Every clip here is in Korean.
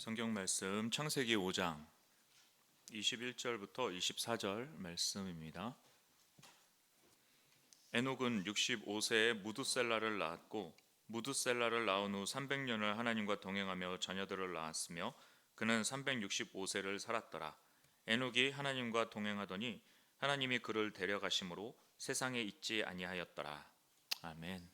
성경 말씀 창세기 5장 21절부터 24절 말씀입니다. 에녹은 65세에 무두셀라를 낳았고 무두셀라를 낳은 후 300년을 하나님과 동행하며 자녀들을 낳았으며 그는 365세를 살았더라. 에녹이 하나님과 동행하더니 하나님이 그를 데려가심으로 세상에 있지 아니하였더라. 아멘.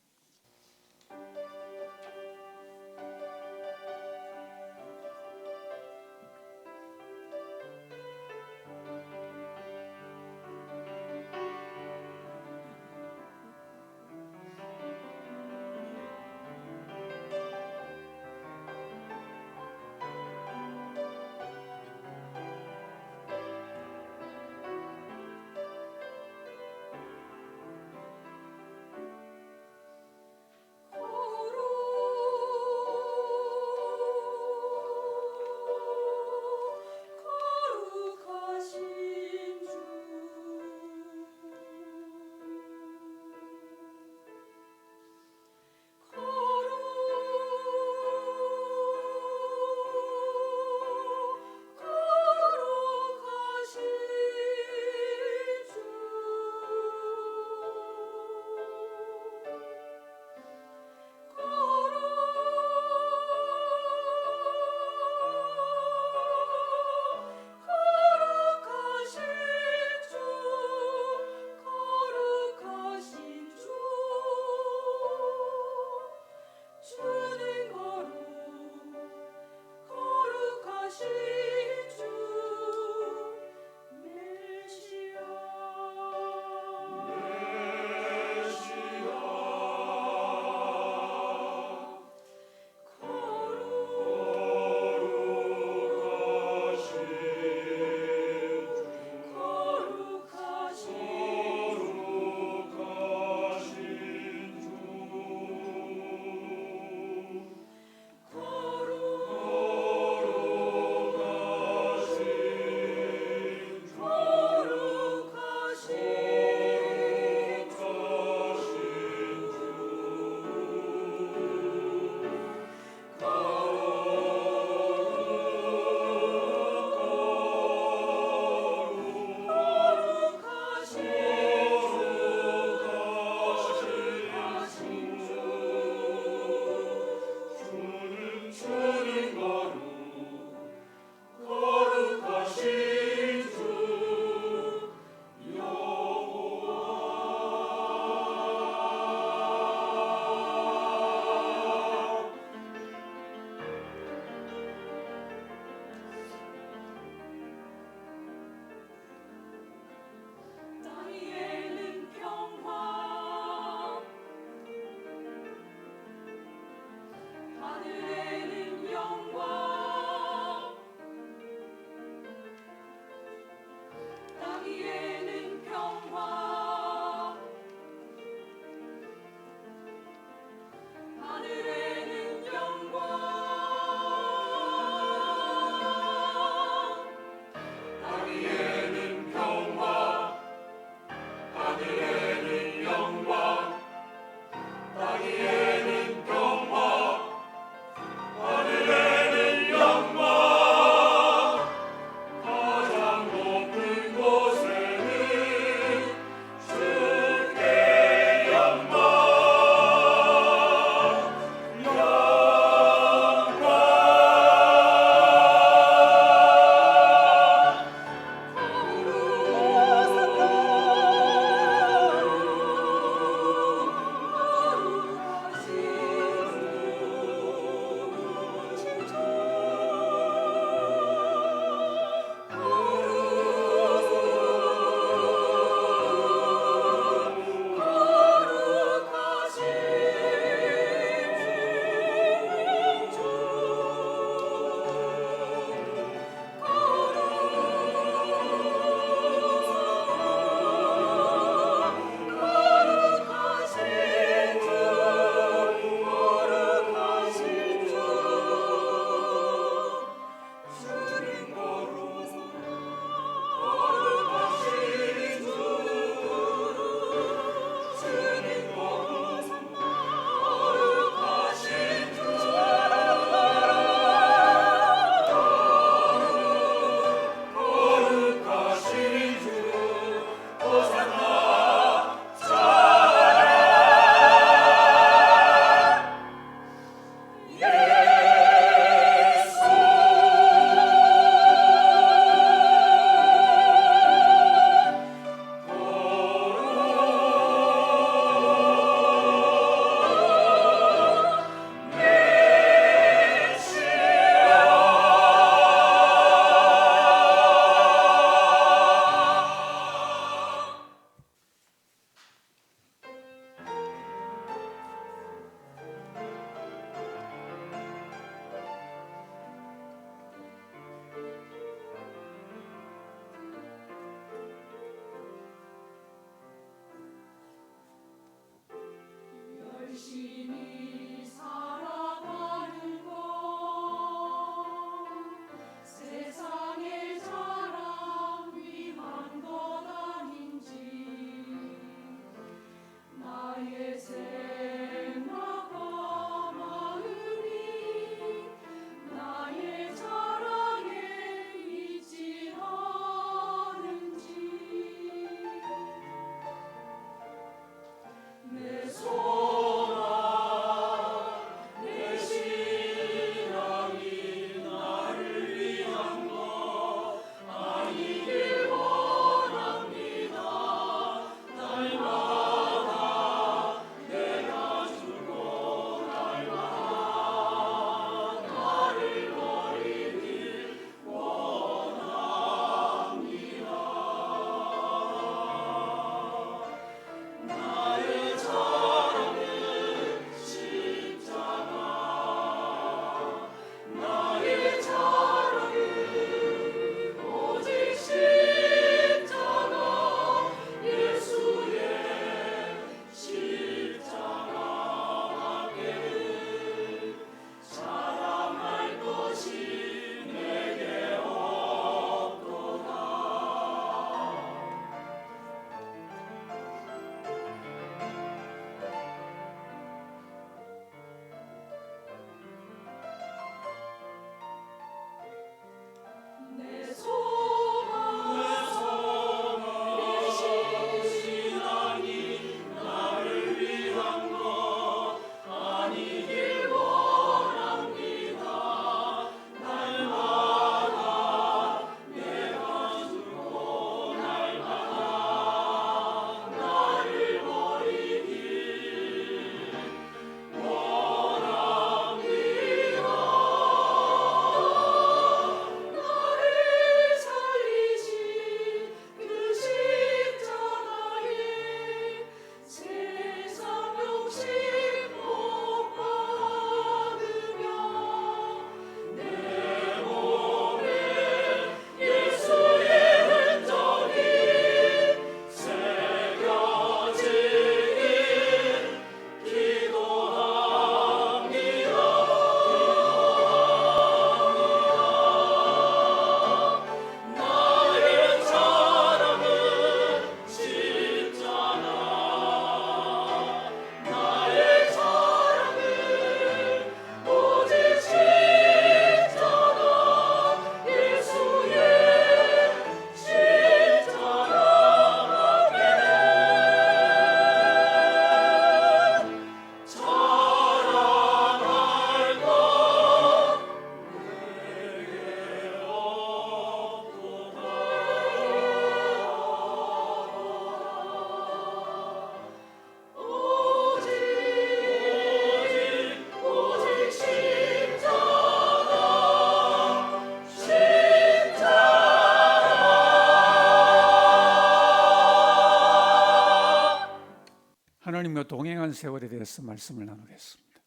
동안 세월에 대해서 말씀을 나누겠습니다.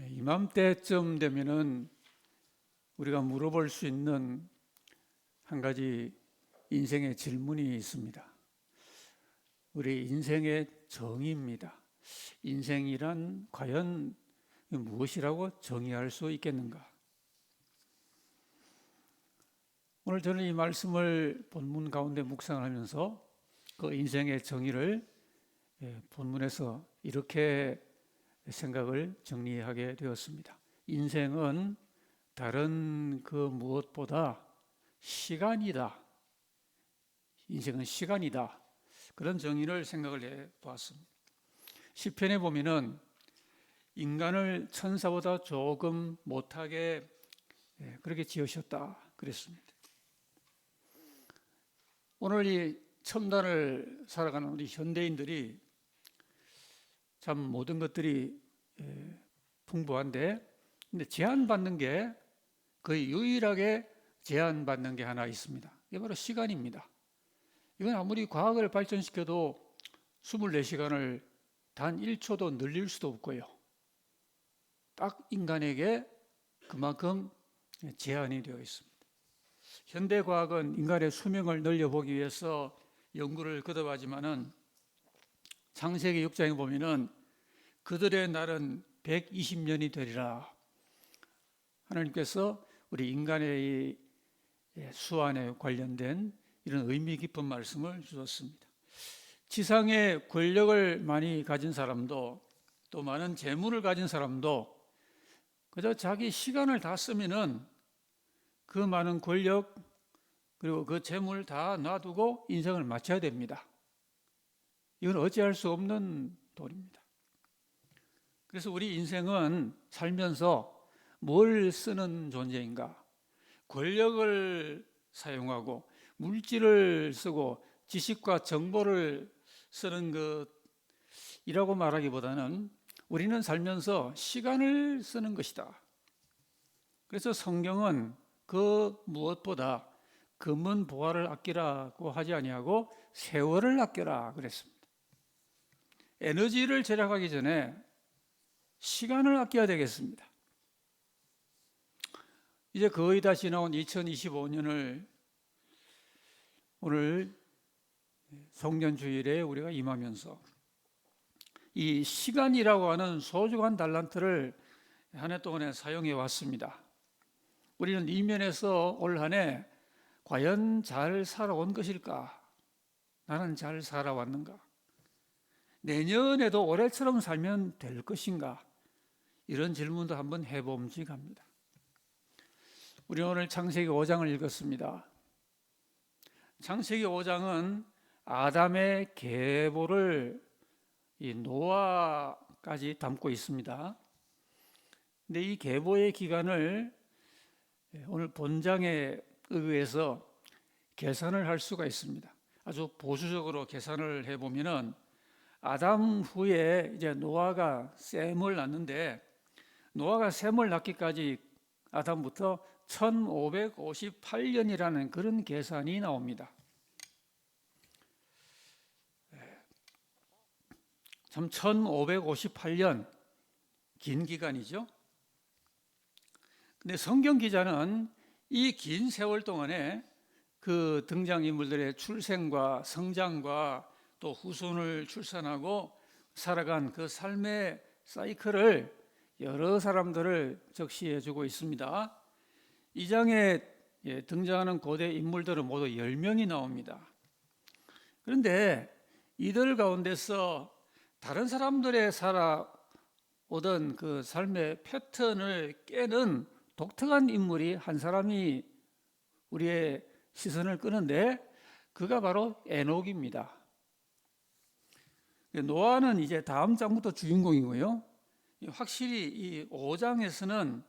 이맘때쯤 되면은 우리가 물어볼 수 있는 한 가지 인생의 질문이 있습니다. 우리 인생의 정의입니다. 인생이란 과연 무엇이라고 정의할 수 있겠는가? 오늘 저는 이 말씀을 본문 가운데 묵상하면서 그 인생의 정의를 본문에서 이렇게 생각을 정리하게 되었습니다. 인생은 다른 그 무엇보다 시간이다. 인생은 시간이다. 그런 정의를 생각을 해 보았습니다. 시편에 보면은 인간을 천사보다 조금 못하게 그렇게 지으셨다 그랬습니다. 오늘 이 첨단을 살아가는 우리 현대인들이 참 모든 것들이 풍부한데 근데 제한받는 게 거의 유일하게 제한받는 게 하나 있습니다. 이게 바로 시간입니다. 이건 아무리 과학을 발전시켜도 24시간을 단 1초도 늘릴 수도 없고요. 딱 인간에게 그만큼 제한이 되어 있습니다. 현대과학은 인간의 수명을 늘려보기 위해서 연구를 거듭하지만은 창세기 6장에 보면은 그들의 날은 120년이 되리라. 하나님께서 우리 인간의 수완에 관련된 이런 의미 깊은 말씀을 주셨습니다. 지상에 권력을 많이 가진 사람도 또 많은 재물을 가진 사람도 그저 자기 시간을 다 쓰면은 그 많은 권력 그리고 그 재물 다 놔두고 인생을 마쳐야 됩니다. 이건 어찌할 수 없는 도리입니다. 그래서 우리 인생은 살면서 뭘 쓰는 존재인가? 권력을 사용하고 물질을 쓰고 지식과 정보를 쓰는 것이라고 말하기보다는 우리는 살면서 시간을 쓰는 것이다. 그래서 성경은 그 무엇보다 금은 보화를 아끼라고 하지 아니하고 세월을 아껴라 그랬습니다. 에너지를 절약하기 전에 시간을 아껴야 되겠습니다. 이제 거의 다 지나온 2025년을 오늘 송년주일에 우리가 임하면서 이 시간이라고 하는 소중한 달란트를 한 해 동안에 사용해 왔습니다. 우리는 이 면에서 올 한 해 과연 잘 살아온 것일까? 나는 잘 살아왔는가? 내년에도 올해처럼 살면 될 것인가? 이런 질문도 한번 해봄직합니다. 우리 오늘 창세기 5장을 읽었습니다. 창세기 5장은 아담의 계보를 이 노아까지 담고 있습니다. 근데 이 계보의 기간을 오늘 본장에 의해서 계산을 할 수가 있습니다. 아주 보수적으로 계산을 해보면은 아담 후에 이제 노아가 셈을 낳는데 노아가 셈을 낳기까지 아담부터 1558년이라는 그런 계산이 나옵니다. 참 1558년 긴 기간이죠. 근데 성경 기자는 이 긴 세월 동안에 그 등장인물들의 출생과 성장과 또 후손을 출산하고 살아간 그 삶의 사이클을 여러 사람들을 적시해 주고 있습니다. 이 장에 등장하는 고대 인물들은 모두 10명이 나옵니다. 그런데 이들 가운데서 다른 사람들의 살아오던 그 삶의 패턴을 깨는 독특한 인물이 한 사람이 우리의 시선을 끄는데 그가 바로 에녹입니다. 노아는 이제 다음 장부터 주인공이고요. 확실히 이 5장에서는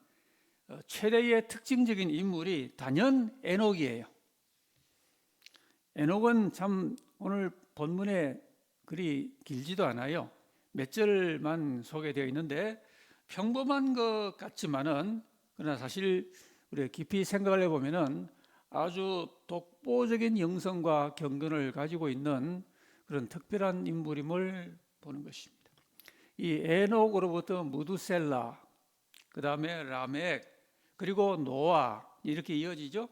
최대의 특징적인 인물이 단연 에녹이에요. 에녹은 참 오늘 본문에 그리 길지도 않아요. 몇 절만 소개되어 있는데 평범한 것 같지만은 그러나 사실 우리가 깊이 생각을 해보면은 아주 독보적인 영성과 경건을 가지고 있는 그런 특별한 인물임을 보는 것입니다. 이 에녹으로부터 무두셀라, 그 다음에 라멕, 그리고 노아 이렇게 이어지죠.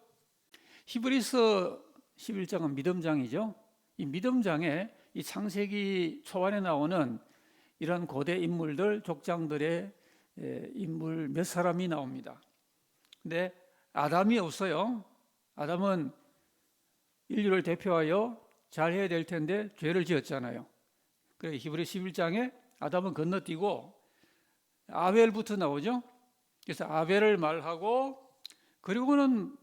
히브리서 11장은 믿음장이죠. 이 믿음장에 이 창세기 초반에 나오는 이런 고대 인물들, 족장들의 인물 몇 사람이 나옵니다. 근데 아담이 없어요. 아담은 인류를 대표하여 잘해야 될 텐데 죄를 지었잖아요. 그래서 히브리 11장에 아담은 건너뛰고 아벨부터 나오죠. 그래서 아벨을 말하고, 그리고는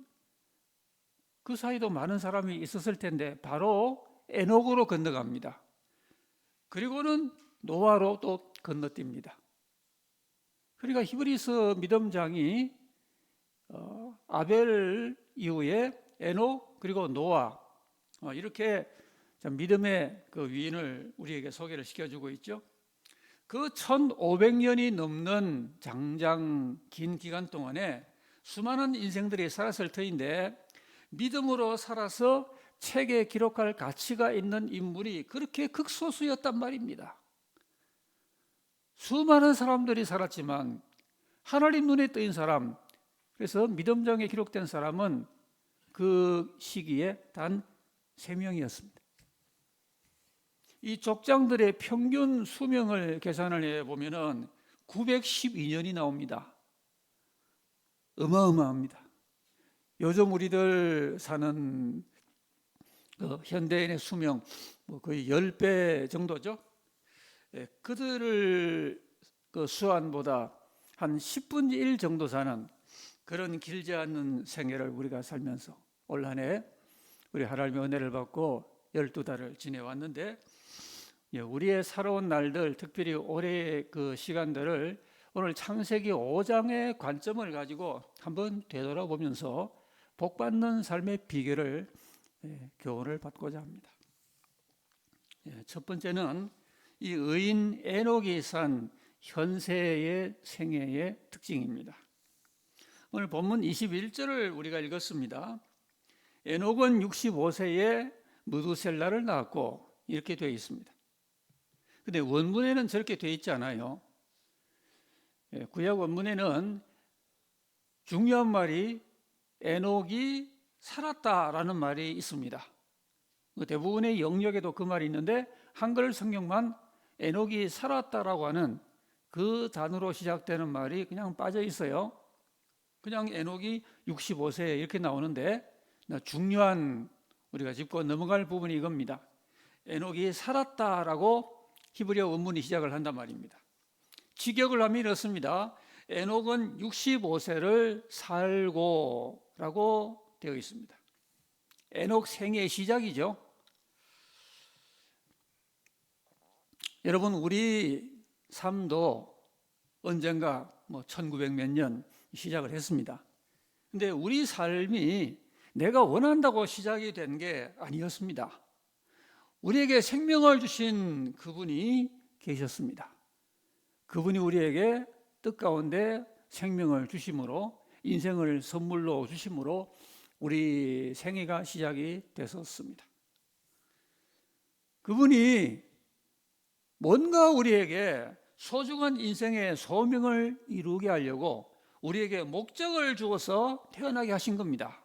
그 사이도 많은 사람이 있었을 텐데 바로 에녹으로 건너갑니다. 그리고는 노아로 또 건너뜁니다. 그러니까 히브리서 믿음장이 아벨 이후에 에녹 그리고 노아 이렇게 믿음의 그 위인을 우리에게 소개를 시켜주고 있죠. 그 1500년이 넘는 장장 긴 기간 동안에 수많은 인생들이 살았을 터인데 믿음으로 살아서 책에 기록할 가치가 있는 인물이 그렇게 극소수였단 말입니다. 수많은 사람들이 살았지만 하나님 눈에 띄인 사람, 그래서 믿음장에 기록된 사람은 그 시기에 단 3명이었습니다. 이 족장들의 평균 수명을 계산을 해보면 912년이 나옵니다. 어마어마합니다. 요즘 우리들 사는 현대인의 수명 거의 10배 정도죠. 그들을 그 수한보다 한 10분의 1 정도 사는 그런 길지 않은 생애를 우리가 살면서 올 한 해 우리 하나님의 은혜를 받고 12달을 지내왔는데, 우리의 살아온 날들, 특별히 올해의 그 시간들을 오늘 창세기 5장의 관점을 가지고 한번 되돌아보면서 복받는 삶의 비결을 교훈을 받고자 합니다. 첫 번째는 이 의인 에녹이 산 현세의 생애의 특징입니다. 오늘 본문 21절을 우리가 읽었습니다. 에녹은 65세에 무두셀라를 낳았고 이렇게 되어 있습니다. 근데 원문에는 저렇게 되어 있지 않아요. 구약 원문에는 중요한 말이 에녹이 살았다라는 말이 있습니다. 대부분의 영역에도 그 말이 있는데 한글 성경만 에녹이 살았다라고 하는 그 단어로 시작되는 말이 그냥 빠져 있어요. 그냥 에녹이 65세 이렇게 나오는데 중요한 우리가 짚고 넘어갈 부분이 이겁니다. 에녹이 살았다라고 히브리어 원문이 시작을 한단 말입니다. 직역을 하면 이렇습니다. 에녹은 65세를 살고 라고 되어 있습니다. 에녹 생애의 시작이죠. 여러분, 우리 삶도 언젠가 1900 몇 년 시작을 했습니다. 근데 우리 삶이 내가 원한다고 시작이 된 게 아니었습니다. 우리에게 생명을 주신 그분이 계셨습니다. 그분이 우리에게 뜻 가운데 생명을 주심으로, 인생을 선물로 주심으로 우리 생애가 시작이 됐었습니다. 그분이 뭔가 우리에게 소중한 인생의 소명을 이루게 하려고 우리에게 목적을 주어서 태어나게 하신 겁니다.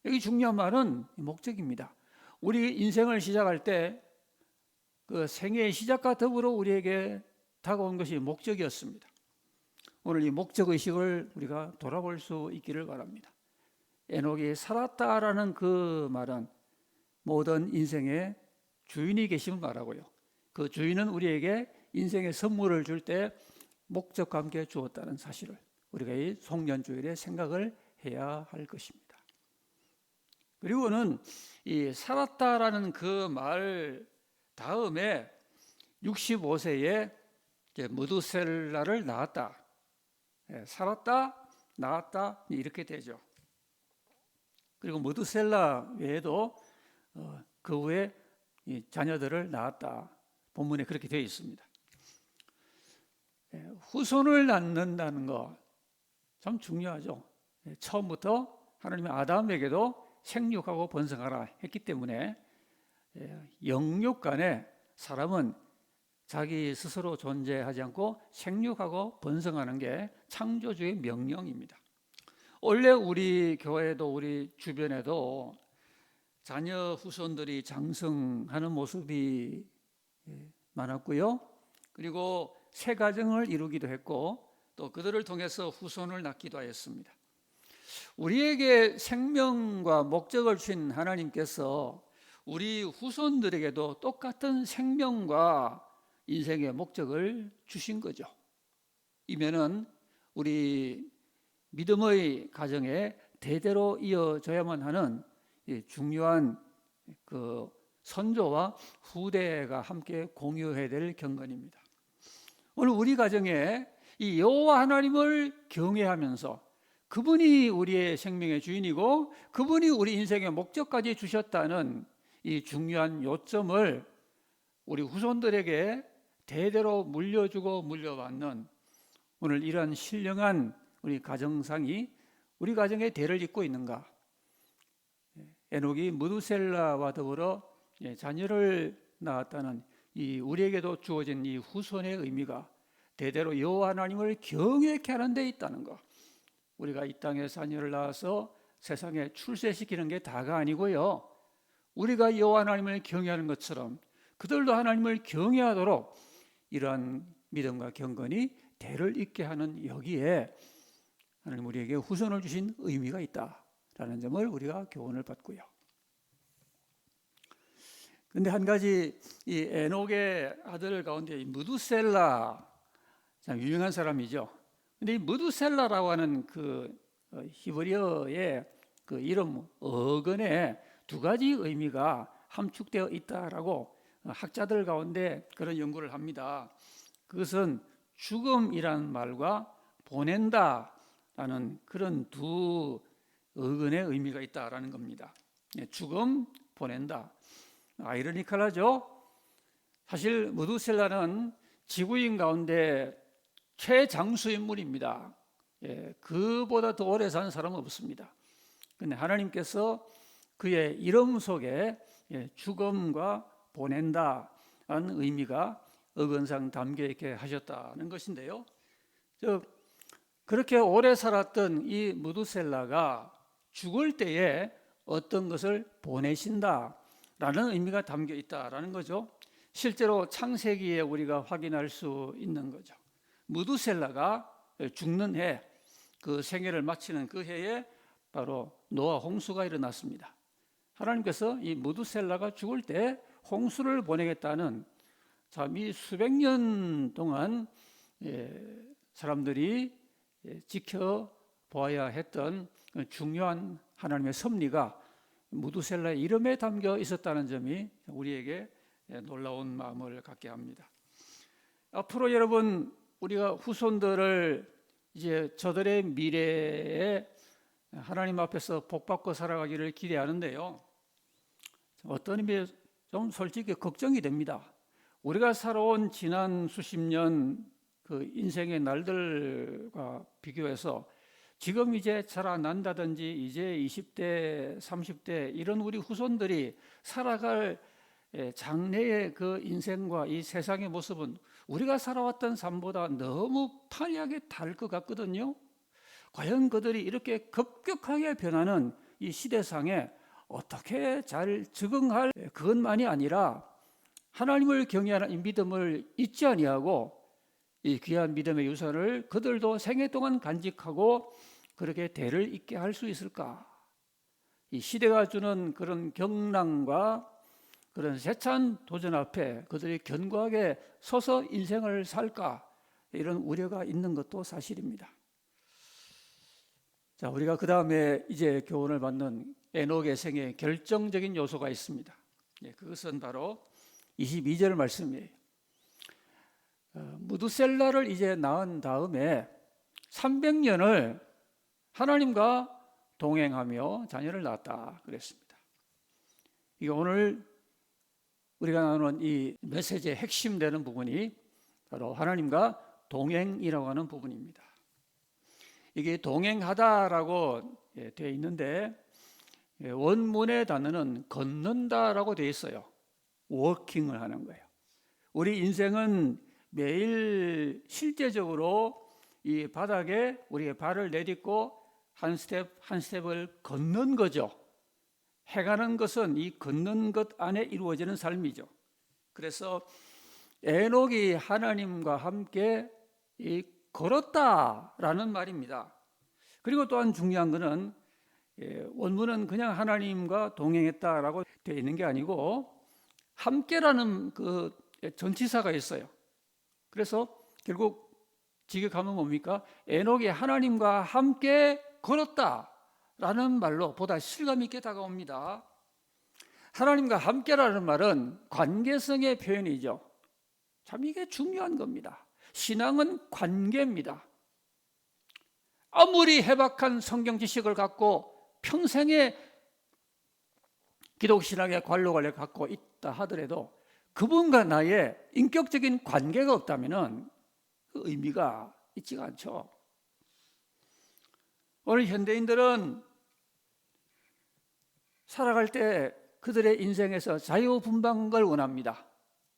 여기 중요한 말은 목적입니다. 우리 인생을 시작할 때 그 생애의 시작과 더불어 우리에게 다가온 것이 목적이었습니다. 오늘 이 목적의식을 우리가 돌아볼 수 있기를 바랍니다. 에녹이 살았다라는 그 말은 모든 인생의 주인이 계심을 말하고요. 그 주인은 우리에게 인생의 선물을 줄 때 목적과 함께 주었다는 사실을 우리가 이 송년주일에 생각을 해야 할 것입니다. 그리고는 이 살았다라는 그 말 다음에 65세에 무두셀라를 낳았다. 살았다, 낳았다 이렇게 되죠. 그리고 무두셀라 외에도 그 후에 자녀들을 낳았다. 본문에 그렇게 되어 있습니다. 후손을 낳는다는 거 참 중요하죠. 처음부터 하나님이 아담에게도 생육하고 번성하라 했기 때문에 영육 간에 사람은 자기 스스로 존재하지 않고 생육하고 번성하는 게 창조주의 명령입니다. 원래 우리 교회도 우리 주변에도 자녀 후손들이 장성하는 모습이 많았고요. 그리고 새 가정을 이루기도 했고 또 그들을 통해서 후손을 낳기도 하였습니다. 우리에게 생명과 목적을 주신 하나님께서 우리 후손들에게도 똑같은 생명과 인생의 목적을 주신 거죠. 이면은 우리 믿음의 가정에 대대로 이어져야만 하는 중요한 그 선조와 후대가 함께 공유해야 될 경건입니다. 오늘 우리 가정에 이 여호와 하나님을 경외하면서 그분이 우리의 생명의 주인이고 그분이 우리 인생의 목적까지 주셨다는 이 중요한 요점을 우리 후손들에게 대대로 물려주고 물려받는 오늘 이런 신령한 우리 가정상이 우리 가정에 대를 잇고 있는가? 에녹이 무두셀라와 더불어 자녀를 낳았다는 이 우리에게도 주어진 이 후손의 의미가 대대로 여호와 하나님을 경외케 하는 데 있다는 것. 우리가 이 땅에 자녀를 낳아서 세상에 출세시키는 게 다가 아니고요. 우리가 여호와 하나님을 경외하는 것처럼 그들도 하나님을 경외하도록 이러한 믿음과 경건이 대를 잇게 하는 여기에 하나님 우리에게 후손을 주신 의미가 있다라는 점을 우리가 교훈을 받고요. 그런데 한 가지 이 에녹의 아들 가운데 이 무두셀라 참 유명한 사람이죠. 근데 이 무두셀라라고 하는 그 히브리어의 그 이름 어근에 두 가지 의미가 함축되어 있다라고 학자들 가운데 그런 연구를 합니다. 그것은 죽음이라는 말과 보낸다라는 그런 두 어근의 의미가 있다라는 겁니다. 죽음, 보낸다. 아이러니컬하죠? 사실 무두셀라는 지구인 가운데 최장수 인물입니다. 그보다 더 오래 산 사람은 없습니다. 그런데 하나님께서 그의 이름 속에 죽음과 보낸다라는 의미가 어근상 담겨 있게 하셨다는 것인데요. 그렇게 오래 살았던 이 무두셀라가 죽을 때에 어떤 것을 보내신다라는 의미가 담겨 있다라는 거죠. 실제로 창세기에 우리가 확인할 수 있는 거죠. 무두셀라가 죽는 해, 그 생애를 마치는 그 해에 바로 노아 홍수가 일어났습니다. 하나님께서 이 무두셀라가 죽을 때 홍수를 보내겠다는 참 이 수백 년 동안 사람들이 지켜보아야 했던 중요한 하나님의 섭리가 무두셀라의 이름에 담겨 있었다는 점이 우리에게 놀라운 마음을 갖게 합니다. 앞으로 여러분 우리가 후손들을 이제 저들의 미래에 하나님 앞에서 복받고 살아가기를 기대하는데요. 어떤 의미에서 좀 솔직히 걱정이 됩니다. 우리가 살아온 지난 수십 년 그 인생의 날들과 비교해서 지금 이제 자라난다든지 이제 20대, 30대 이런 우리 후손들이 살아갈 장래의 그 인생과 이 세상의 모습은 우리가 살아왔던 삶보다 너무 판이하게 다를 것 같거든요. 과연 그들이 이렇게 급격하게 변하는 이 시대상에 어떻게 잘 적응할 그것만이 아니라 하나님을 경외하는 이 믿음을 잊지 아니하고 이 귀한 믿음의 유산을 그들도 생애 동안 간직하고 그렇게 대를 잇게 할 수 있을까? 이 시대가 주는 그런 경랑과 그런 세찬 도전 앞에 그들이 견고하게 서서 인생을 살까? 이런 우려가 있는 것도 사실입니다. 자, 우리가 그 다음에 이제 교훈을 받는 에녹의 생에 결정적인 요소가 있습니다. 그것은 바로 22절 말씀이에요. 무두셀라를 이제 낳은 다음에 300년을 하나님과 동행하며 자녀를 낳았다 그랬습니다. 이게 오늘 우리가 나누는 이 메시지의 핵심 되는 부분이 바로 하나님과 동행이라고 하는 부분입니다. 이게 동행하다라고 되어 있는데 원문의 단어는 걷는다라고 되어 있어요. 워킹을 하는 거예요. 우리 인생은 매일 실제적으로 이 바닥에 우리의 발을 내딛고 한 스텝 한 스텝을 걷는 거죠. 해가는 것은 이 걷는 것 안에 이루어지는 삶이죠. 그래서 에녹이 하나님과 함께 걸었다라는 말입니다. 그리고 또한 중요한 것은 원문은 그냥 하나님과 동행했다라고 되어 있는 게 아니고 함께라는 그 전치사가 있어요. 그래서 결국 직역하면 뭡니까? 에녹이 하나님과 함께 걸었다라는 말로 보다 실감 있게 다가옵니다. 하나님과 함께라는 말은 관계성의 표현이죠. 참 이게 중요한 겁니다. 신앙은 관계입니다. 아무리 해박한 성경 지식을 갖고 평생의 기독신앙의 관록을 갖고 있다 하더라도 그분과 나의 인격적인 관계가 없다면 그 의미가 있지가 않죠. 오늘 현대인들은 살아갈 때 그들의 인생에서 자유분방을 원합니다.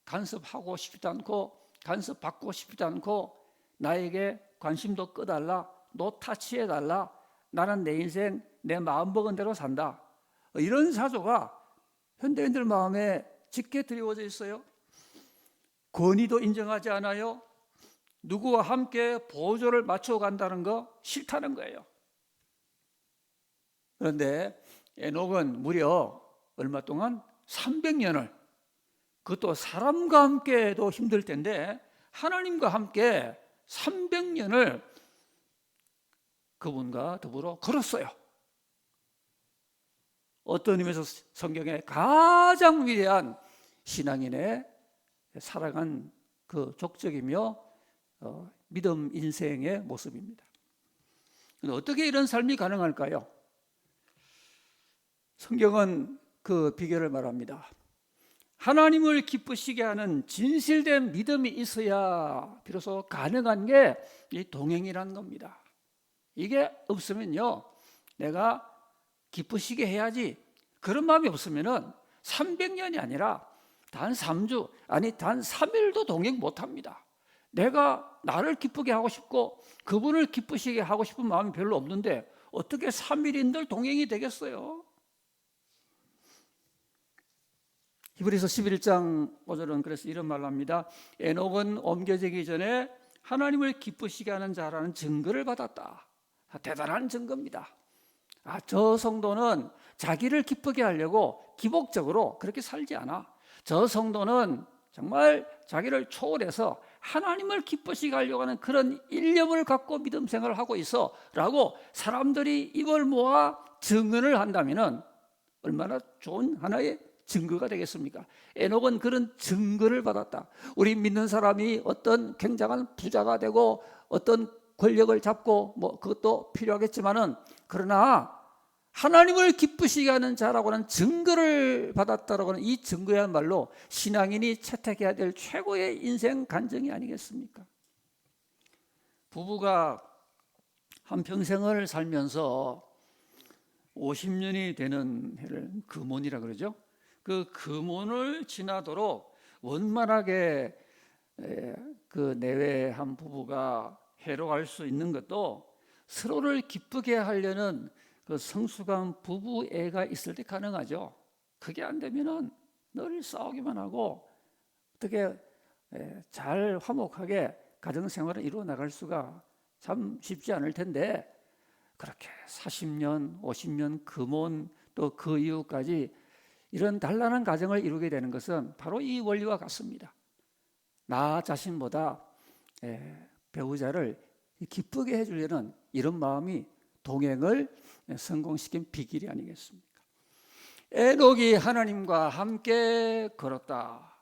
간섭하고 싶지도 않고 간섭받고 싶지도 않고 나에게 관심도 꺼달라, 노타치해달라, 나는 내 인생 내 마음 먹은 대로 산다. 이런 사조가 현대인들 마음에 짙게 드리워져 있어요. 권위도 인정하지 않아요. 누구와 함께 보조를 맞춰간다는 거 싫다는 거예요. 그런데 에녹은 무려 얼마 동안 300년을, 그것도 사람과 함께 해도 힘들 텐데 하나님과 함께 300년을 그분과 더불어 걸었어요. 어떤 의미에서 성경의 가장 위대한 신앙인의 살아간 그 족적이며 믿음 인생의 모습입니다. 어떻게 이런 삶이 가능할까요? 성경은 그 비결을 말합니다. 하나님을 기쁘시게 하는 진실된 믿음이 있어야 비로소 가능한 게 이 동행이라는 겁니다. 이게 없으면요, 내가 기쁘시게 해야지, 그런 마음이 없으면은 300년이 아니라 단 3주, 아니 단 3일도 동행 못합니다. 내가 나를 기쁘게 하고 싶고 그분을 기쁘시게 하고 싶은 마음이 별로 없는데 어떻게 3일인들 동행이 되겠어요? 히브리서 11장 5절은 그래서 이런 말을 합니다. 에녹은 옮겨지기 전에 하나님을 기쁘시게 하는 자라는 증거를 받았다. 대단한 증거입니다. 저 성도는 자기를 기쁘게 하려고 기복적으로 그렇게 살지 않아. 저 성도는 정말 자기를 초월해서 하나님을 기쁘시게 하려고 하는 그런 일념을 갖고 믿음 생활을 하고 있어 라고 사람들이 입을 모아 증언을 한다면 얼마나 좋은 하나의 증거가 되겠습니까? 에녹은 그런 증거를 받았다. 우리 믿는 사람이 어떤 굉장한 부자가 되고 어떤 권력을 잡고 그것도 필요하겠지만은 그러나 하나님을 기쁘시게 하는 자라고 하는 증거를 받았다라고 하는 이 증거야말로 신앙인이 채택해야 될 최고의 인생 간증이 아니겠습니까? 부부가 한평생을 살면서 50년이 되는 해를 금혼이라 그러죠. 그 금혼을 지나도록 원만하게 그 내외한 부부가 해로갈 수 있는 것도 서로를 기쁘게 하려는 그 성숙한 부부애가 있을 때 가능하죠. 그게 안 되면은 늘 싸우기만 하고 어떻게 잘 화목하게 가정생활을 이루어 나갈 수가 참 쉽지 않을 텐데 그렇게 40년, 50년 금혼 또 그 이후까지 이런 단란한 가정을 이루게 되는 것은 바로 이 원리와 같습니다. 나 자신보다 배우자를 기쁘게 해주려는 이런 마음이 동행을 성공시킨 비결이 아니겠습니까? 에녹이 하나님과 함께 걸었다.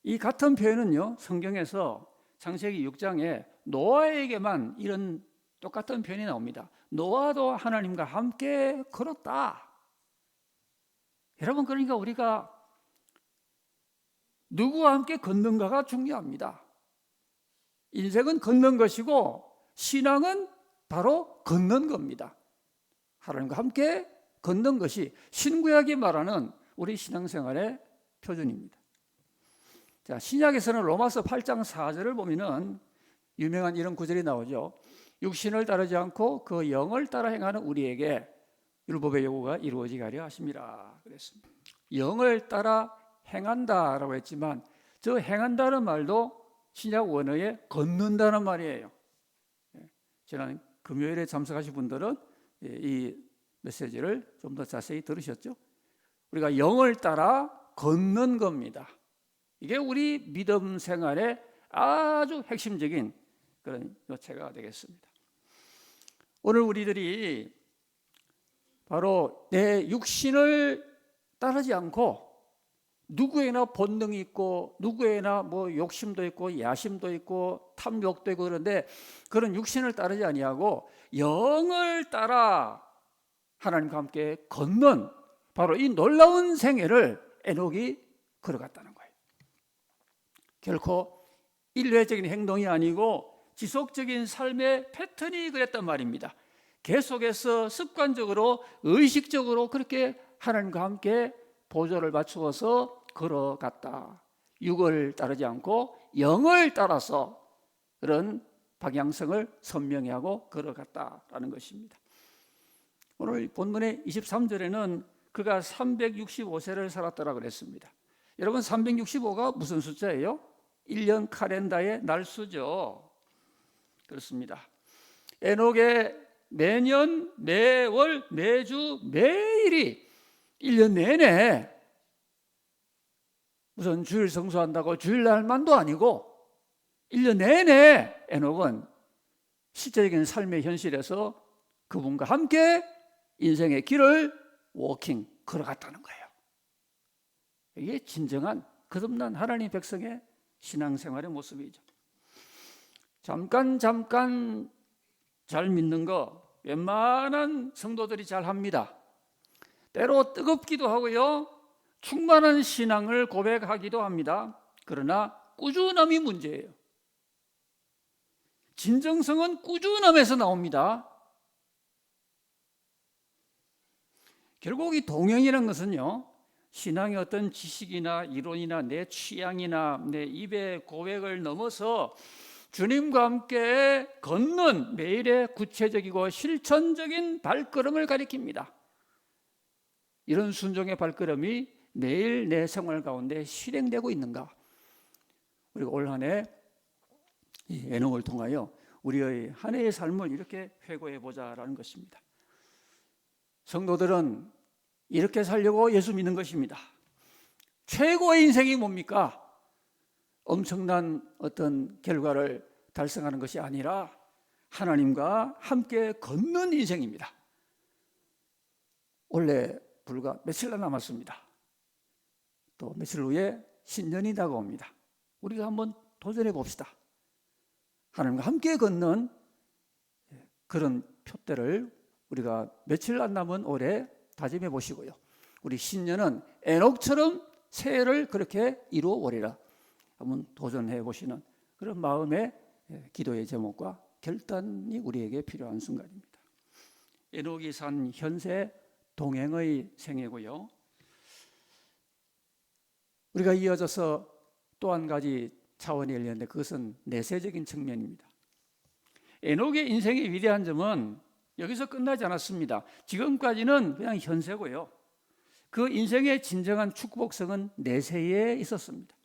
이 같은 표현은요, 성경에서 창세기 6장에 노아에게만 이런 똑같은 표현이 나옵니다. 노아도 하나님과 함께 걸었다. 여러분, 그러니까 우리가 누구와 함께 걷는가가 중요합니다. 인생은 걷는 것이고 신앙은 바로 걷는 겁니다. 하나님과 함께 걷는 것이 신구약이 말하는 우리 신앙생활의 표준입니다. 자, 신약에서는 로마서 8장 4절을 보면은 유명한 이런 구절이 나오죠. 육신을 따르지 않고 그 영을 따라 행하는 우리에게 율법의 요구가 이루어지게 하려 하심이라 그랬습니다. 영을 따라 행한다라고 했지만 저 행한다는 말도 신약 원어에 걷는다는 말이에요. 지난 금요일에 참석하신 분들은 이 메시지를 좀 더 자세히 들으셨죠? 우리가 영을 따라 걷는 겁니다. 이게 우리 믿음 생활의 아주 핵심적인 그런 요체가 되겠습니다. 오늘 우리들이 바로 내 육신을 따르지 않고 누구에나 본능이 있고 누구에나 뭐 욕심도 있고 야심도 있고 탐욕도 있고 그런데 그런 육신을 따르지 아니하고 영을 따라 하나님과 함께 걷는 바로 이 놀라운 생애를 에녹이 걸어갔다는 거예요. 결코 일회적인 행동이 아니고 지속적인 삶의 패턴이 그랬단 말입니다. 계속해서 습관적으로 의식적으로 그렇게 하나님과 함께 보조를 맞추어서 걸어갔다. 육을 따르지 않고 영을 따라서 그런 방향성을 선명히 하고 걸어갔다라는 것입니다. 오늘 본문의 23절에는 그가 365세를 살았더라 그랬습니다. 여러분 365가 무슨 숫자예요? 1년 카렌다의 날수죠. 그렇습니다. 에녹의 매년, 매월, 매주, 매일이 1년 내내 무슨 주일 성수한다고 주일날만도 아니고 1년 내내 에녹은 실제적인 삶의 현실에서 그분과 함께 인생의 길을 워킹 걸어갔다는 거예요. 이게 진정한 거듭난 하나님 백성의 신앙생활의 모습이죠. 잠깐 잘 믿는 거 웬만한 성도들이 잘 합니다. 때로 뜨겁기도 하고요. 충만한 신앙을 고백하기도 합니다. 그러나 꾸준함이 문제예요. 진정성은 꾸준함에서 나옵니다. 결국 이 동행이라는 것은요, 신앙의 어떤 지식이나 이론이나 내 취향이나 내 입의 고백을 넘어서 주님과 함께 걷는 매일의 구체적이고 실천적인 발걸음을 가리킵니다. 이런 순종의 발걸음이 매일 내 생활 가운데 실행되고 있는가? 우리가 올 한 해 이 에녹을 통하여 우리의 한 해의 삶을 이렇게 회고해 보자라는 것입니다. 성도들은 이렇게 살려고 예수 믿는 것입니다. 최고의 인생이 뭡니까? 엄청난 어떤 결과를 달성하는 것이 아니라 하나님과 함께 걷는 인생입니다. 원래 불과 며칠 남았습니다. 또 며칠 후에 신년이 다가옵니다. 우리가 한번 도전해 봅시다. 하나님과 함께 걷는 그런 표대를 우리가 며칠 안 남은 올해 다짐해 보시고요. 우리 신년은 에녹처럼 새해를 그렇게 이루어 오리라. 한번 도전해 보시는 그런 마음의 기도의 제목과 결단이 우리에게 필요한 순간입니다. 에녹이 산 현세 동행의 생애고요. 우리가 이어져서 또 한 가지 차원이 열렸는데 그것은 내세적인 측면입니다. 에녹의 인생의 위대한 점은 여기서 끝나지 않았습니다. 지금까지는 그냥 현세고요. 그 인생의 진정한 축복성은 내세에 있었습니다.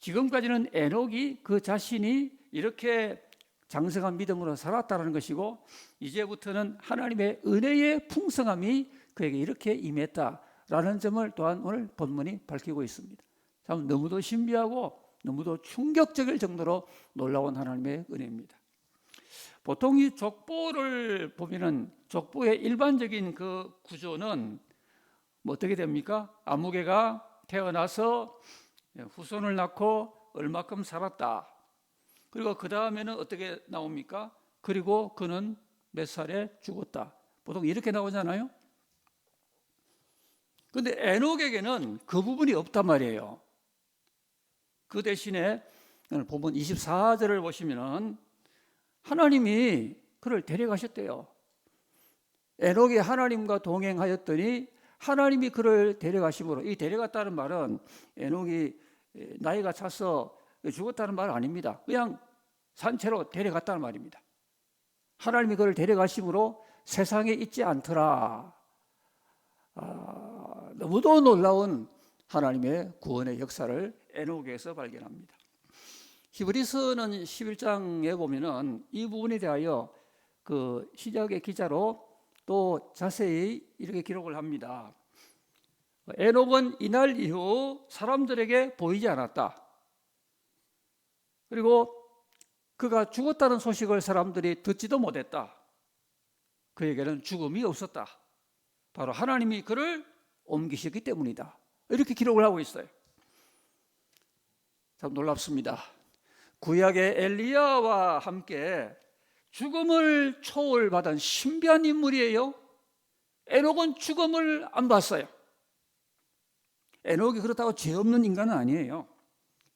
지금까지는 에녹이 그 자신이 이렇게 장성한 믿음으로 살았다는 것이고 이제부터는 하나님의 은혜의 풍성함이 그에게 이렇게 임했다라는 점을 또한 오늘 본문이 밝히고 있습니다. 참 너무도 신비하고 너무도 충격적일 정도로 놀라운 하나님의 은혜입니다. 보통 이 족보를 보면은 족보의 일반적인 그 구조는 뭐 어떻게 됩니까? 아무개가 태어나서 후손을 낳고 얼마큼 살았다. 그리고 그 다음에는 어떻게 나옵니까? 그리고 그는 몇 살에 죽었다. 보통 이렇게 나오잖아요. 그런데 에녹에게는 그 부분이 없단 말이에요. 그 대신에 오늘 본문 24절을 보시면은 하나님이 그를 데려가셨대요. 에녹이 하나님과 동행하였더니 하나님이 그를 데려가심으로, 이 데려갔다는 말은 에녹이 나이가 차서 죽었다는 말 아닙니다. 그냥 산채로 데려갔다는 말입니다. 하나님이 그를 데려가심으로 세상에 있지 않더라. 너무도 놀라운 하나님의 구원의 역사를 에녹에서 발견합니다. 히브리서는 11장에 보면은 이 부분에 대하여 그 시작의 기자로 또 자세히 이렇게 기록을 합니다. 에녹은 이날 이후 사람들에게 보이지 않았다. 그리고 그가 죽었다는 소식을 사람들이 듣지도 못했다. 그에게는 죽음이 없었다. 바로 하나님이 그를 옮기셨기 때문이다. 이렇게 기록을 하고 있어요. 참 놀랍습니다. 구약의 엘리야와 함께 죽음을 초월받은 신비한 인물이에요. 에녹은 죽음을 안 봤어요. 에녹이 그렇다고 죄 없는 인간은 아니에요.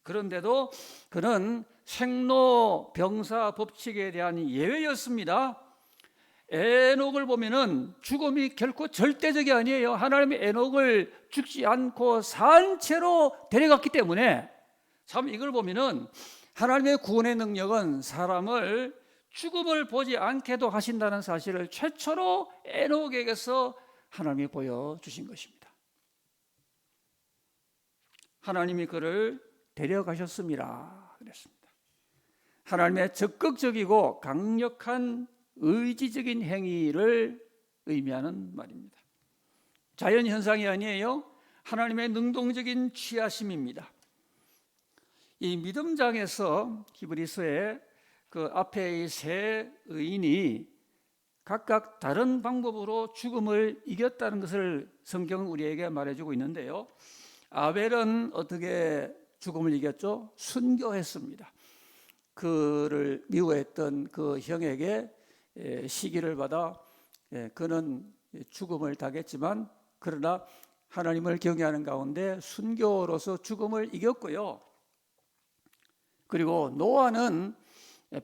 그런데도 그는 생로병사 법칙에 대한 예외였습니다. 에녹을 보면은 죽음이 결코 절대적이 아니에요. 하나님이 에녹을 죽지 않고 산 채로 데려갔기 때문에 참 이걸 보면은 하나님의 구원의 능력은 사람을 죽음을 보지 않게도 하신다는 사실을 최초로 에녹에게서 하나님이 보여주신 것입니다. 하나님이 그를 데려가셨습니다. 그랬습니다. 하나님의 적극적이고 강력한 의지적인 행위를 의미하는 말입니다. 자연현상이 아니에요. 하나님의 능동적인 취하심입니다. 이 믿음장에서 히브리서에 그 앞에 이 세 의인이 각각 다른 방법으로 죽음을 이겼다는 것을 성경은 우리에게 말해주고 있는데요. 아벨은 어떻게 죽음을 이겼죠? 순교했습니다. 그를 미워했던 그 형에게 시기를 받아 그는 죽음을 당했지만 그러나 하나님을 경외하는 가운데 순교로서 죽음을 이겼고요. 그리고 노아는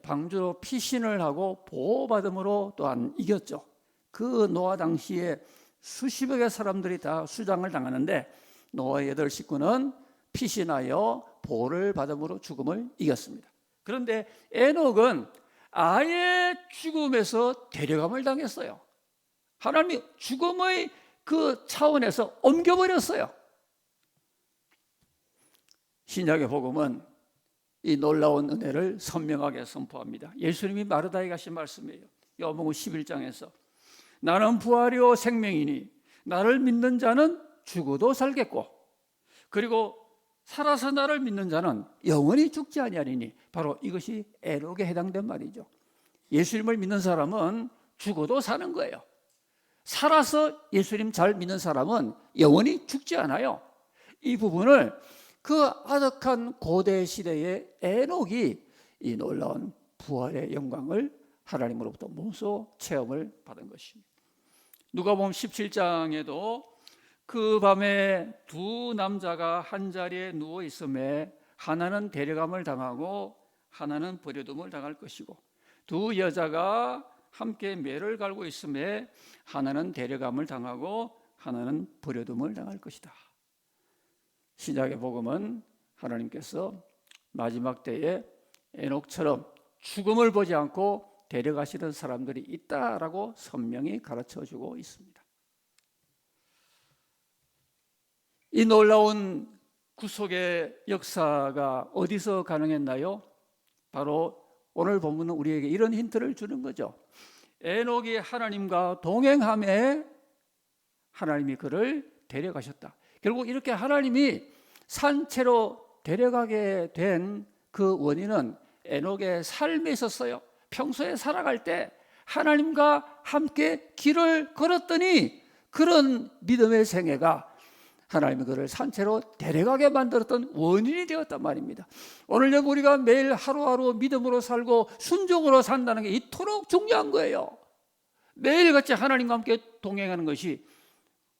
방주로 피신을 하고 보호받음으로 또한 이겼죠. 그 노아 당시에 수십억의 사람들이 다 수장을 당하는데 노아의 8 식구는 피신하여 보호를 받음으로 죽음을 이겼습니다. 그런데 에녹은 아예 죽음에서 데려감을 당했어요. 하나님이 죽음의 그 차원에서 옮겨버렸어요. 신약의 복음은 이 놀라운 은혜를 선명하게 선포합니다. 예수님이 마르다에 가신 말씀이에요. 요한복음 11장에서 나는 부활이요 생명이니 나를 믿는 자는 죽어도 살겠고 그리고 살아서 나를 믿는 자는 영원히 죽지 아니하리니 바로 이것이 에녹에 해당된 말이죠. 예수님을 믿는 사람은 죽어도 사는 거예요. 살아서 예수님 잘 믿는 사람은 영원히 죽지 않아요. 이 부분을 그 아득한 고대 시대의 에녹이 이 놀라운 부활의 영광을 하나님으로부터 몸소 체험을 받은 것입니다. 누가복음 17장에도 그 밤에 두 남자가 한 자리에 누워 있음에 하나는 데려감을 당하고 하나는 버려둠을 당할 것이고 두 여자가 함께 매를 갈고 있음에 하나는 데려감을 당하고 하나는 버려둠을 당할 것이다. 신약의 복음은 하나님께서 마지막 때에 에녹처럼 죽음을 보지 않고 데려가시던 사람들이 있다라고 선명히 가르쳐주고 있습니다. 이 놀라운 구속의 역사가 어디서 가능했나요? 바로 오늘 본문은 우리에게 이런 힌트를 주는 거죠. 에녹이 하나님과 동행함에 하나님이 그를 데려가셨다. 결국 이렇게 하나님이 산채로 데려가게 된 그 원인은 에녹의 삶에 있었어요. 평소에 살아갈 때 하나님과 함께 길을 걸었더니 그런 믿음의 생애가 하나님이 그를 산채로 데려가게 만들었던 원인이 되었단 말입니다. 오늘 우리가 매일 하루하루 믿음으로 살고 순종으로 산다는 게 이토록 중요한 거예요. 매일같이 하나님과 함께 동행하는 것이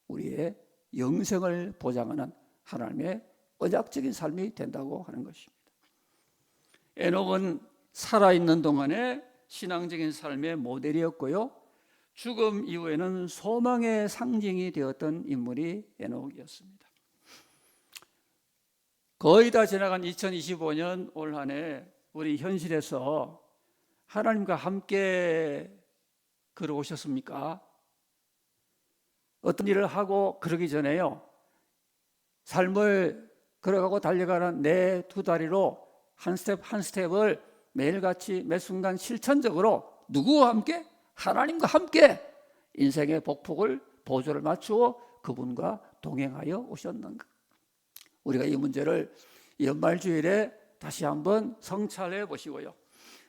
우리의 영생을 보장하는 하나님의 언약적인 삶이 된다고 하는 것입니다. 에녹은 살아있는 동안에 신앙적인 삶의 모델이었고요. 죽음 이후에는 소망의 상징이 되었던 인물이 에녹이었습니다. 거의 다 지나간 2025년 올 한 해 우리 현실에서 하나님과 함께 걸어오셨습니까? 어떤 일을 하고 그러기 전에요, 삶을 걸어가고 달려가는 내 두 다리로 한 스텝 한 스텝을 매일같이 매 순간 실천적으로 누구와 함께? 하나님과 함께 인생의 복폭을 보조를 맞추어 그분과 동행하여 오셨는가? 우리가 이 문제를 연말주일에 다시 한번 성찰해 보시고요,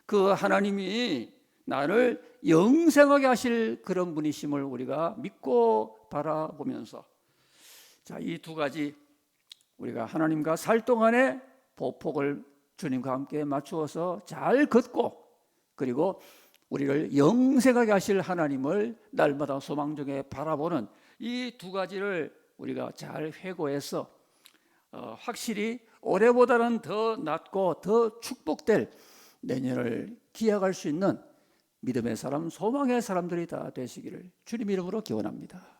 그 하나님이 나를 영생하게 하실 그런 분이심을 우리가 믿고 바라보면서, 자, 이 두 가지 우리가 하나님과 살 동안에 보폭을 주님과 함께 맞추어서 잘 걷고, 그리고 우리를 영생하게 하실 하나님을 날마다 소망 중에 바라보는 이 두 가지를 우리가 잘 회고해서 확실히 올해보다는 더 낫고 더 축복될 내년을 기약할 수 있는 믿음의 사람, 소망의 사람들이 다 되시기를 주님 이름으로 기원합니다.